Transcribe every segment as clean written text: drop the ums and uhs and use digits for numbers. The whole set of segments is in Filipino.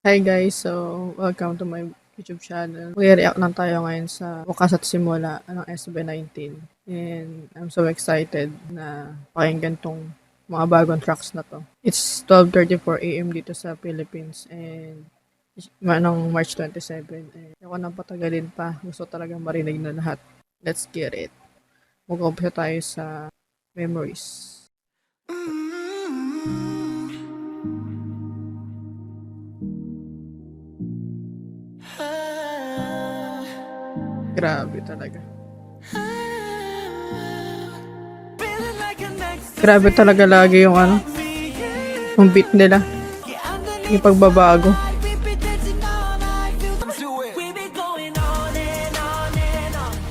Hi guys, so welcome to my YouTube channel. Mag-react lang tayo ngayon sa Wakas at Simula ng SB19. And I'm so excited na pakinggan tong mga bagong tracks na to. It's 12:34 AM dito sa Philippines and ng March 27. And ako nang patagalin pa. Gusto talagang marinig na lahat. Let's get it. Mag-umpisa tayo sa Memories. Grabe talaga. Grabe talaga lagi yung yung beat nila. Yung pagbabago.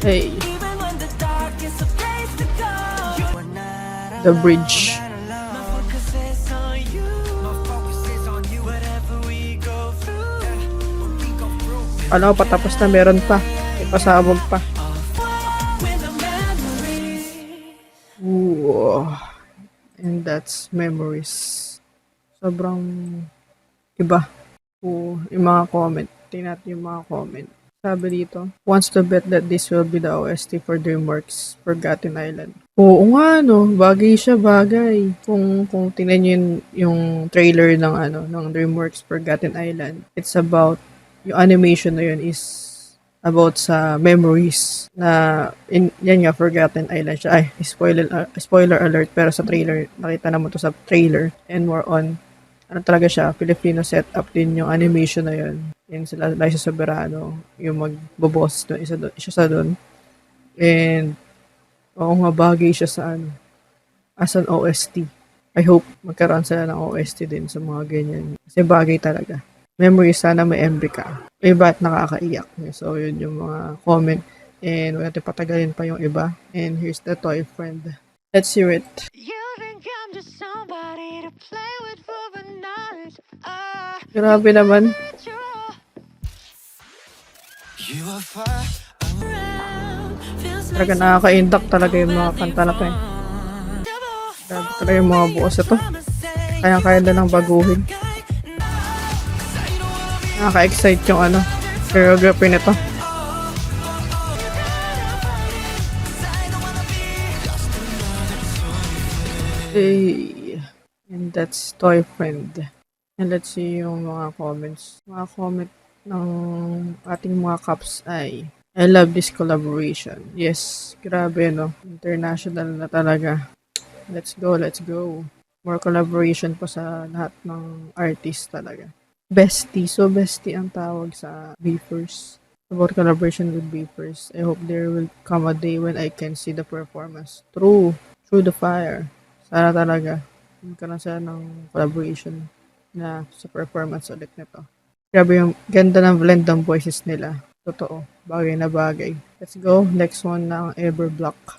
Hey. The bridge. Alam ko patapos na meron pa. May pasabog pa. Ooh. And that's Memories. Sobrang iba. Yung mga comment. Tingnan natin yung mga comment. Sabi dito, wants to bet that this will be the OST for DreamWorks Forgotten Island. Oo nga, no? Bagay siya, bagay. Kung tingnan nyo yung trailer ng DreamWorks Forgotten Island, it's about, yung animation na yun is about sa memories na yan nga, Forgotten Island siya. Ay, spoiler alert, pero sa trailer, nakita naman to sa trailer, and more on talaga siya, Filipino setup din yung animation na yun. Yung sila, Liza Soberano, yung magboboss doon, isa sa doon. And, oo nga, bagay siya sa as an OST. I hope magkaroon sila ng OST din sa mga ganyan. Kasi bagay talaga. Memories, sana may MB ka. Iba at nakakaiyak. So, yun yung mga comment. And, wala natin patagalin pa yung iba. And, here's the toy friend. Let's hear it. Grabe naman. Talaga nakaka-induct talaga yung mga kanta na to eh. Grabe talaga yung mga buos ito. Kaya na lang baguhin. Nakaka-excite yung choreography nito. Hey. And that's Toy Friend. And let's see yung mga comments. Mga comment ng ating mga caps ay, I love this collaboration. Yes, grabe no. International na talaga. Let's go. More collaboration pa sa lahat ng artist talaga. Bestie. So, bestie ang tawag sa BE:FIRST. About collaboration with BE:FIRST. I hope there will come a day when I can see the performance. Through the fire. Sana talaga. Magkaroon sila ng collaboration na sa performance ulit nito. Grabe yung ganda ng blend ng voices nila. Totoo. Bagay na bagay. Let's go. Next one ng Everblock.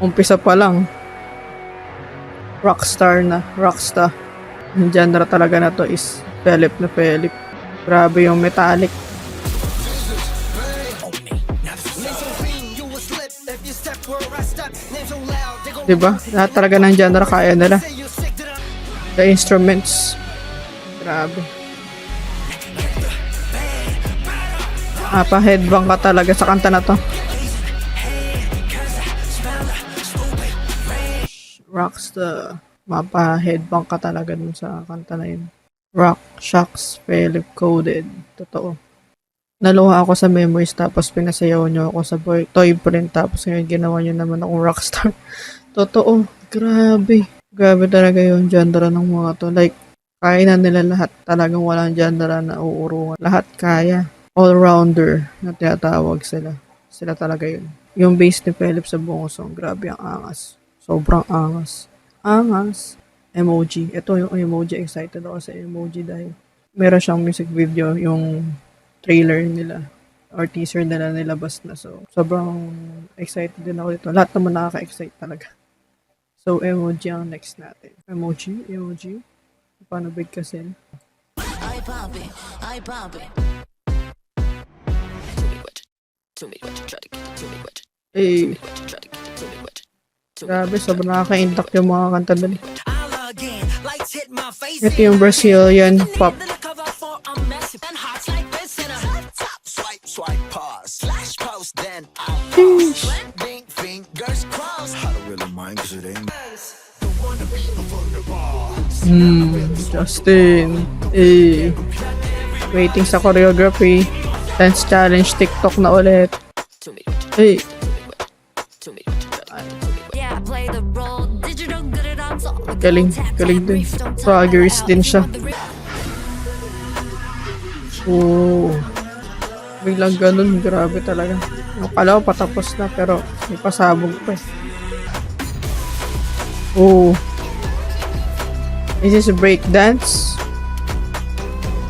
Umpisa pa lang. Rockstar. Yung genre talaga na to is Philip na Philip. Grabe yung metallic. Diba? Lahat talaga ng genre kaya nila. The instruments. Grabe. Pa-headbang ka talaga sa kanta na to. Rockstar. Mapa-headbang ka talaga dun sa kanta na yun. Rock, Shocks, Philip Coded. Totoo. Naluha ako sa Memories tapos pinasayaw nyo ako sa Toy Friend tapos ngayon ginawa nyo naman akong rockstar. Totoo. Grabe. Grabe talaga yung genre ng mga to. Like, kaya na nila lahat. Talagang walang genre na uurungan. Lahat kaya. All-rounder na tinatawag sila. Sila talaga yun. Yung bass ni Philip sa buong song. Grabe ang angas. Sobrang angas. Angas. Emoji. Ito yung emoji. Excited ako sa emoji dahil meron siyang music video. Yung trailer nila or teaser nila nilabas na. So, sobrang excited din ako dito. Lahat naman nakaka-excite talaga. So, emoji ang next natin. Emoji. Paano bigkasin? Hey. Grabe, sobrang nakaka-induct yung mga kanta doon. Ito yung Brazilian pop. Sheesh. Justin. Eh. Waiting sa choreography. Dance challenge TikTok na ulit. Eh. Galing. Galing din. Progress din siya. Oh. Biglang ganun. Grabe talaga. Akala ko patapos na pero may pasabog pa eh. Oh. Is this a break dance?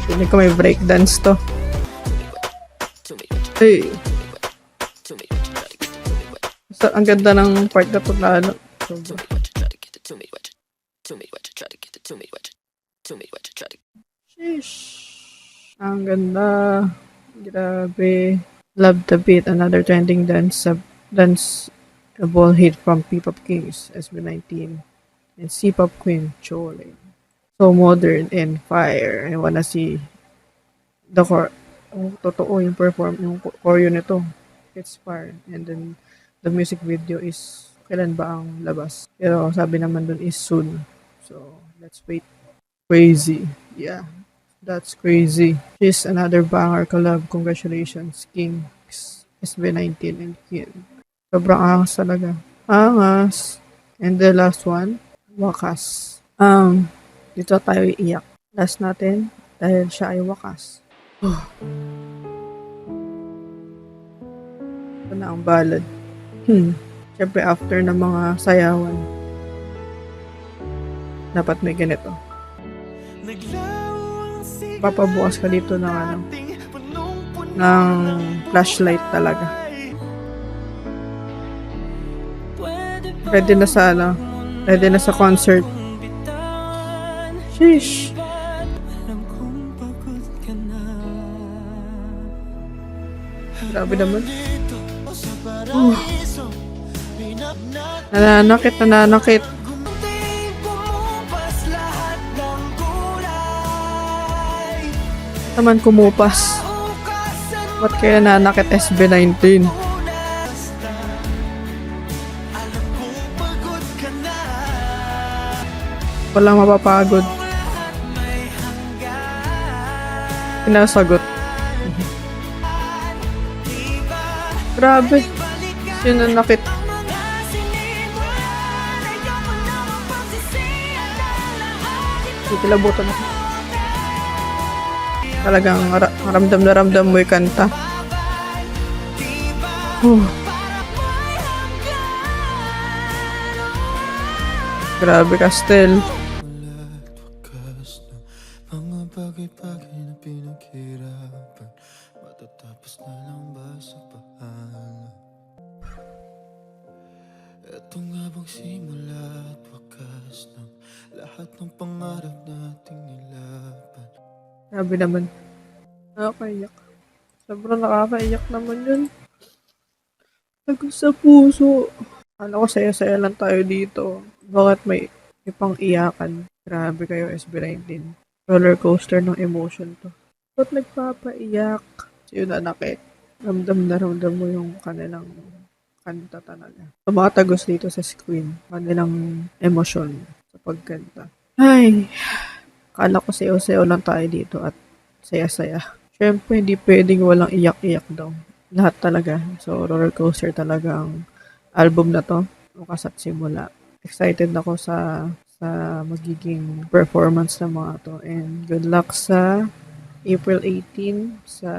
Hindi ko may break dance to. Hey. So, ang ganda ng part na to lalo. Sheesh. Ang ganda. Grabe. Love the beat. Another trending dance. Dance. A ball hit from P-Pop Kings, SB19. And C-Pop Queen, Chole. So modern and fire. I wanna see the totoo yung yung choreo nito. It's fire. And then, the music video is kailan ba ang labas? Pero sabi naman dun is soon. So, let's wait. Crazy. Yeah. That's crazy. She's another banger collab. Congratulations, Kings, SB19 and Kim. Sobrang angas talaga. Angas. And the last one, wakas. Dito tayo iiyak. Last natin, dahil siya ay wakas. Ito na ang ballad. Siyempre after ng mga sayawan, dapat may ganito. Papabukas ka dito ng ng flashlight talaga. Ready na sa ready na sa concert. Sheesh. Grabe naman. Nananakit. Naman kumupas. Ba't kaya nanakit SB19? Walang mapapagod. Pinasagot. Grabe. Sinanakit. Kilabutan ako. Talagang ramdam na ramdam mo yung kanta. Grabe, Castel. Mga bagay-bagay na pinaghirapan, matatapos na lang ba sa pahala? Ito nga bang simula at wakas ng lahat ng pangarap nating nilaban? Grabe naman. Nakakaiyak. Sobrang nakakaiyak naman yun. Tagus sa puso. Ano ko, saya-saya lang tayo dito. Bakit may pang iyakan? Grabe kayo, SB19. Roller coaster ng emotion to. Ba't nagpapaiyak? So yun, nanakit. Ramdam na ramdam mo yung kanilang kanta talaga. Tumatagos dito sa screen. Kanilang emosyon sa pagkanta. Ay, kala ko sayo-sayo lang tayo dito at saya-saya. Siyempre, hindi pwedeng walang iyak-iyak daw. Lahat talaga. So, roller coaster talaga ang album na to. Wakas at simula. Excited ako sa magiging performance ng mga to. And good luck sa April 18 sa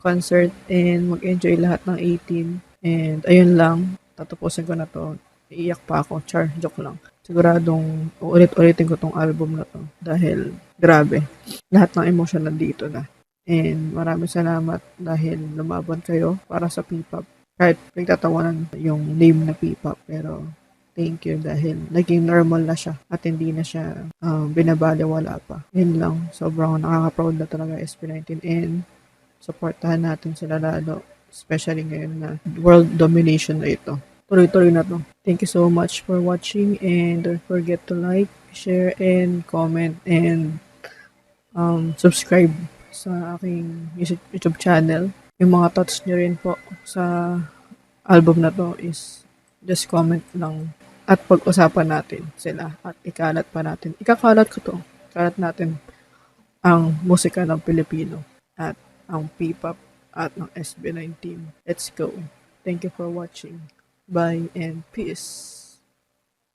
concert and mag-enjoy lahat ng 18. And ayun lang, tatapusin ko na to. Iiyak pa ako. Char, joke lang. Siguradong uulit-ulitin ko tong album na to. Dahil, grabe. Lahat ng emosyon nandito na. And maraming salamat dahil lumaban kayo para sa P-pop. Kahit nagtatawanan yung name na P-pop. Pero, thank you dahil naging normal na siya at hindi na siya binabaliwala pa. Yun lang. Sobrang nakaka-proud na talaga SB19 and supportahan natin sila lalo. Especially ngayon na world domination na ito. Tuloy-tuloy na to. Thank you so much for watching and don't forget to like, share, and comment, and subscribe sa aking YouTube channel. Yung mga thoughts nyo rin po sa album na to is just comment lang at pag-usapan natin sila at ikalat pa natin. Ikakalat ko to. Kalat natin ang musika ng Pilipino at ang P-pop at ng SB19. Let's go. Thank you for watching. Bye and peace.